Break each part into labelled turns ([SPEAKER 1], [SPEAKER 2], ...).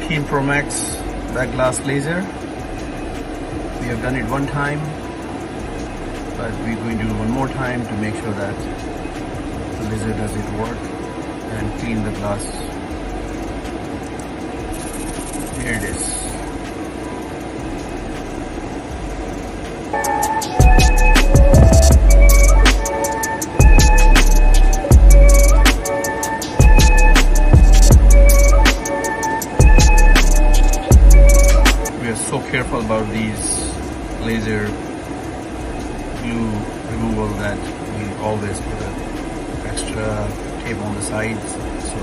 [SPEAKER 1] 14 Pro Max back glass laser. We have done it one time, but we're going to do one more time to make sure that the laser does its work and clean the glass. Here it is. So careful about these laser glue removal that we always put an extra tape on the sides so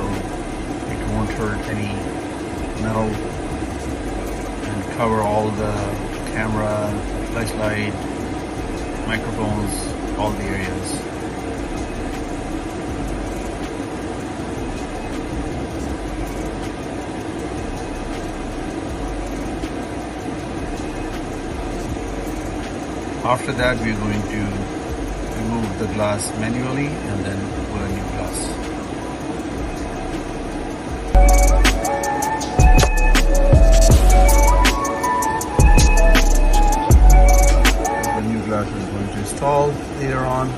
[SPEAKER 1] it won't hurt any metal, and cover all the camera, flashlight, microphones, all the areas. After that, we're going to remove the glass manually and then put a new glass. The new glass is going to install later on.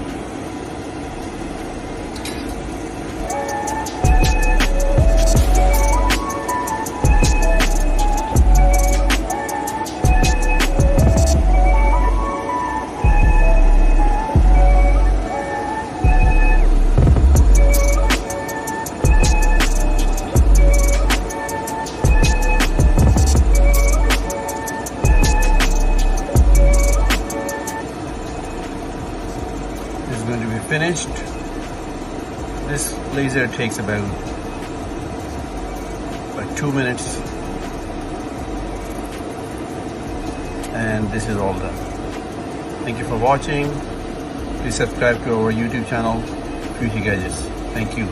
[SPEAKER 1] Is going to be finished. This laser takes about 2 minutes, and this is all done. Thank you for watching. Please subscribe to our YouTube channel, Future Gadgets. Thank you.